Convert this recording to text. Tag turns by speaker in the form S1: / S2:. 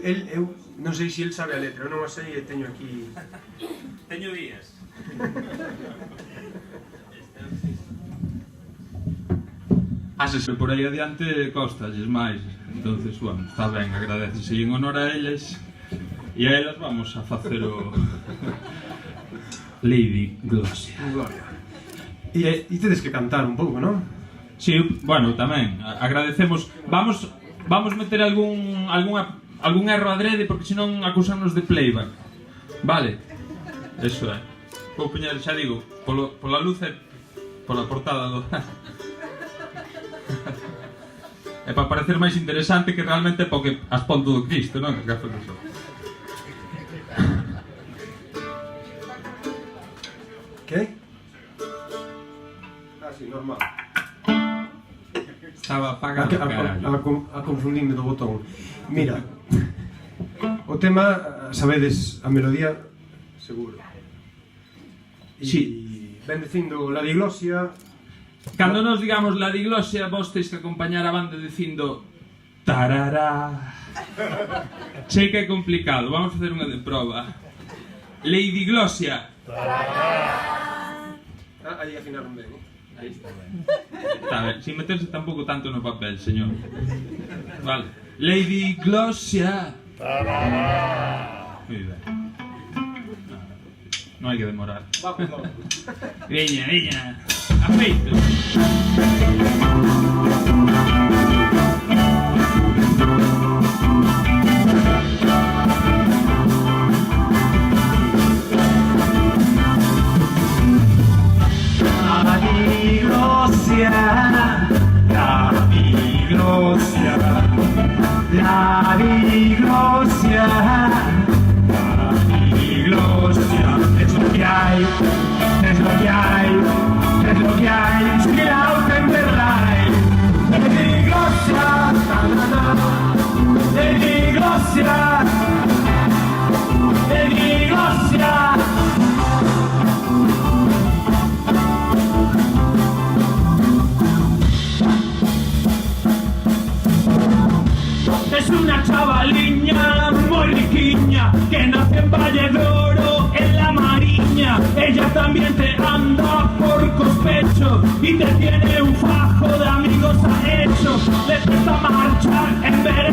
S1: eu non sei se el sabe a letra, eu non a sei e teño aquí...
S2: Teño días.
S3: Asese por aí adiante costalles máis. Entonces, bueno, está ben, agradecese en honor a eles. E a elas vamos a facer o... Lady Glosia.
S1: Gloria. E tedes que cantar un pouco, non?
S3: Sí, bueno, tamén, agradecemos. Vamos meter algún erro adrede, porque senón acusanos de playback. Vale? Eso é. Vou poñer, xa digo, pola luz e pola portada do... É para parecer máis interesante que realmente é porque as ponto do Cristo, non? Que café do sol.
S1: Que? Ah, sí, normal.
S3: Estaba apagado, caralho.
S1: A confundinme do botón. Mira, o tema, sabedes a melodía, seguro.
S3: Sí.
S1: Ben dicindo la diglosia.
S3: Cando nos digamos la diglosia, vos teis que acompañar a banda dicindo tarará. Sei que é complicado, vamos facer unha de proba. Lady Glosia.
S1: Aí afinaron ben,
S3: Aí está ben. Está ben, sin meterse tampouco tanto no papel, señor. Vale. Lady Glosia. Moi ben. Non hai que demorar.
S1: Vamos, vamos.
S3: Veña, veña. Afeito.
S4: La diglosia, la diglosia, la diglosia, la diglosia, es lo que hay, es lo que hay, es lo que hay, si la enterráis. La diglosia, la diglosia, la diglosia. Es una chavaliña muy riquiña que nace en Valle de Oro, en la Mariña. Ella también te anda por cospecho y te tiene un fajo de amigos a hecho. Le presta marchar en verano.